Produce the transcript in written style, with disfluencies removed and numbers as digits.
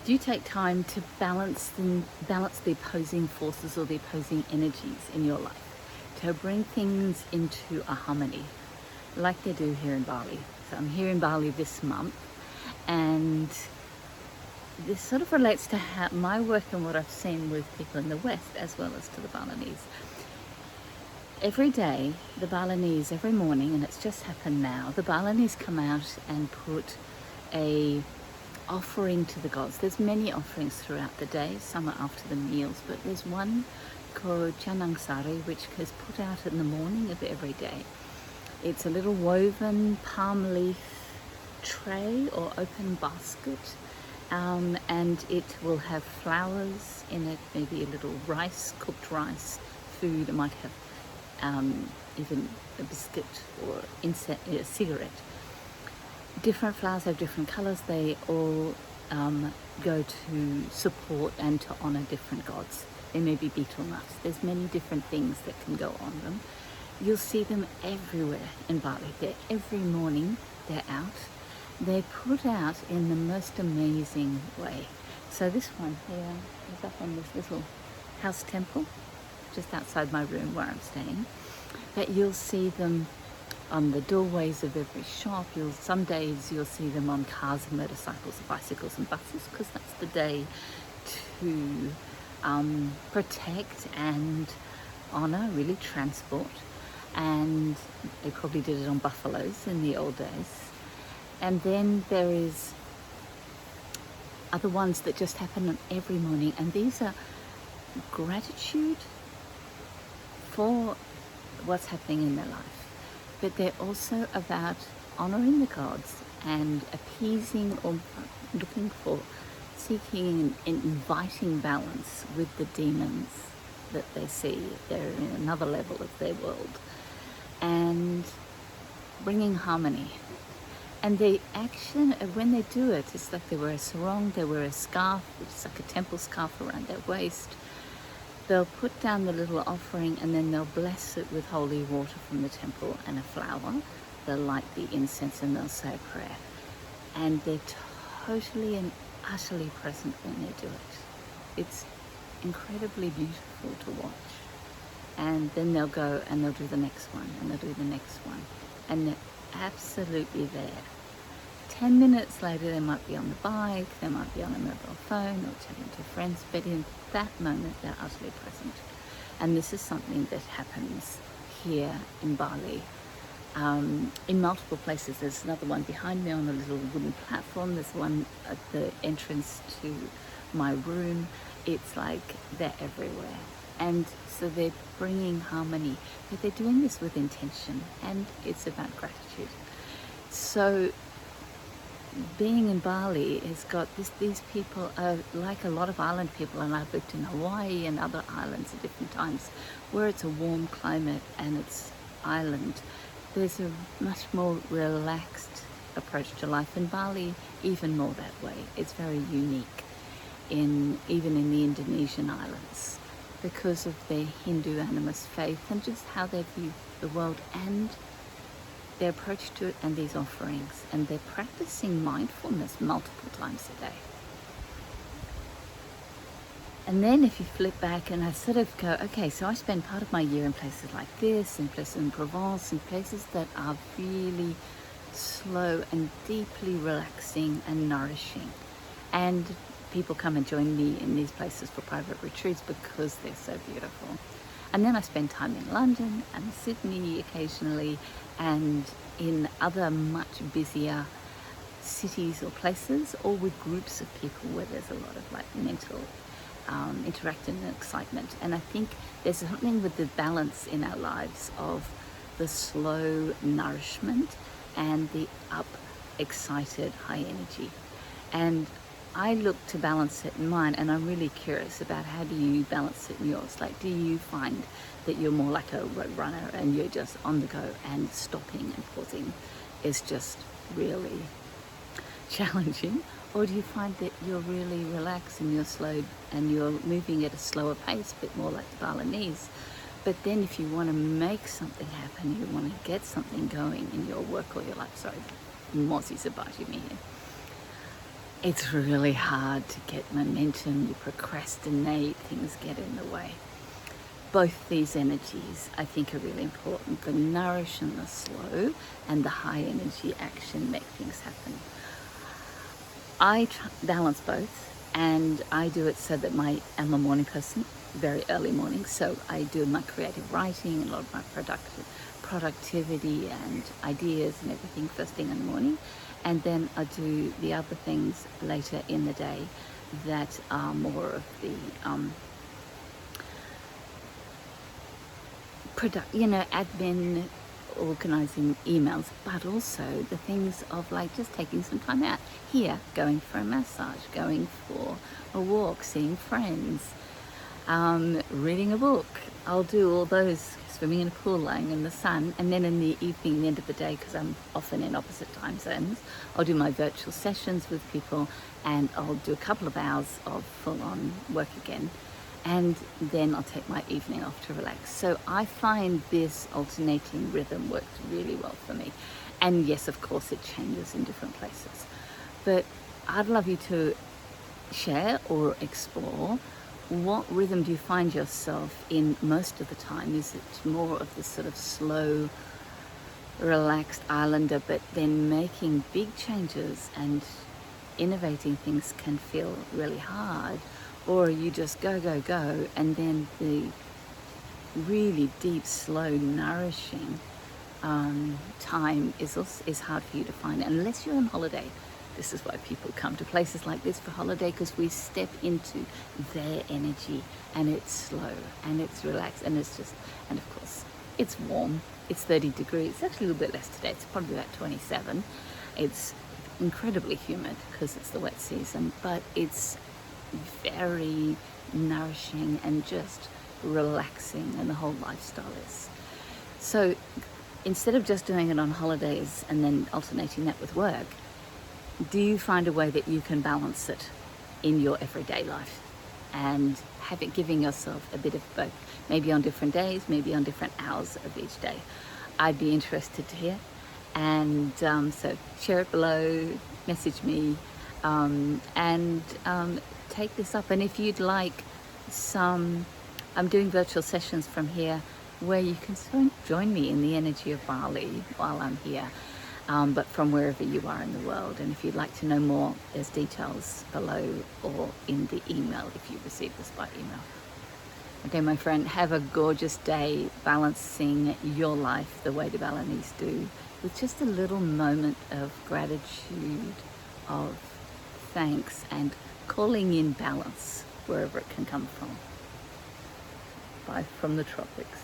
do take time to balance the opposing forces or the opposing energies in your life, to bring things into a harmony, like they do here in Bali. So I'm here in Bali this month, and this sort of relates to how my work and what I've seen with people in the West as well as to the Balinese. Every day, the Balinese, every morning, and it's just happened now, the Balinese come out and put a offering to the gods. There's many offerings throughout the day, some are after the meals, but there's one called Canang Sari, which is put out in the morning of every day. It's a little woven palm leaf tray or open basket, and it will have flowers in it, maybe a little rice, cooked rice, food. It might have even a biscuit or a cigarette. Different flowers have different colors. They all go to support and to honor different gods. They may be betel nuts. There's many different things that can go on them. You'll see them everywhere in Bali. Every morning they're out. They're put out in the most amazing way. So this one here is up on this little house temple just outside my room where I'm staying. But you'll see them on the doorways of every shop. Some days you'll see them on cars and motorcycles, bicycles and buses, because that's the day to protect and honor, really transport. And they probably did it on buffaloes in the old days. And then there is other ones that just happen every morning, and these are gratitude for what's happening in their life, but they're also about honoring the gods and appeasing or looking for, seeking and inviting balance with the demons that they see. They're in another level of their world, and bringing harmony. And the action of when they do it, it's like they wear a sarong, they wear a scarf, which is like a temple scarf around their waist. They'll put down the little offering, and then they'll bless it with holy water from the temple and a flower. They'll light the incense and they'll say a prayer. And they're totally and utterly present when they do it. It's incredibly beautiful to watch. And then they'll go and they'll do the next one, and they'll do the next one. And they're absolutely there. 10 minutes later, they might be on the bike, they might be on a mobile phone or chatting to friends, but in that moment, they're utterly present. And this is something that happens here in Bali, in multiple places. There's another one behind me on a little wooden platform. There's one at the entrance to my room. It's like they're everywhere. And so they're bringing harmony, but they're doing this with intention, and it's about gratitude. So being in Bali has got these people are like a lot of island people, and I've lived in Hawaii and other islands at different times where it's a warm climate and it's island. There's a much more relaxed approach to life. In Bali, even more that way. It's very unique even in the Indonesian islands, because of their Hindu animist faith and just how they view the world and their approach to it and these offerings. And they're practicing mindfulness multiple times a day. And then if you flip back and I sort of go, okay, so I spend part of my year in places like this, in places in Provence, in places that are really slow and deeply relaxing and nourishing. And people come and join me in these places for private retreats because they're so beautiful. And then I spend time in London and Sydney occasionally, and in other much busier cities or places, or with groups of people where there's a lot of like mental interaction and excitement. And I think there's something with the balance in our lives of the slow nourishment and the up, excited, high energy. And I look to balance it in mine, and I'm really curious about how do you balance it in yours. Like, do you find that you're more like a Roadrunner and you're just on the go, and stopping and pausing is just really challenging? Or do you find that you're really relaxed and you're slow and you're moving at a slower pace, a bit more like the Balinese? But then if you want to make something happen, you want to get something going in your work or your life, sorry, Mozzie's are biting me here. it's really hard to get momentum. You procrastinate, things get in the way. Both these energies, I think, are really important. The nourish and the slow, and the high energy action make things happen. I balance both, and I do it so that I'm a morning person, very early morning, so I do my creative writing and a lot of my productivity and ideas and everything first thing in the morning, and then I do the other things later in the day that are more of the admin, organizing emails, but also the things of like just taking some time out here, going for a massage, going for a walk, seeing friends, reading a book. I'll do all those, swimming in a pool, lying in the sun, and then in the evening, the end of the day, because I'm often in opposite time zones, I'll do my virtual sessions with people, and I'll do a couple of hours of full-on work again, and then I'll take my evening off to relax. So I find this alternating rhythm works really well for me. And yes, of course, it changes in different places. But I'd love you to share or explore, what rhythm do you find yourself in most of the time? Is it more of this sort of slow, relaxed islander, but then making big changes and innovating things can feel really hard? Or you just go, go, go, and then the really deep, slow, nourishing time is hard for you to find, unless you're on holiday. This is why people come to places like this for holiday, because we step into their energy, and it's slow, and it's relaxed, and it's just, and of course, it's warm. It's 30 degrees. It's actually a little bit less today. It's probably about 27. It's incredibly humid because it's the wet season, but it's very nourishing and just relaxing, and the whole lifestyle is. So instead of just doing it on holidays and then alternating that with work, do you find a way that you can balance it in your everyday life and have it giving yourself a bit of both, maybe on different days, maybe on different hours of each day? I'd be interested to hear, and so share it below, message me, and take this up. And if you'd like some, I'm doing virtual sessions from here where you can join me in the energy of Bali while I'm here, but from wherever you are in the world. And if you'd like to know more, there's details below or in the email if you receive this by email. Okay, my friend, have a gorgeous day balancing your life the way the Balinese do, with just a little moment of gratitude, of thanks, and calling in balance wherever it can come from. Bye from the tropics.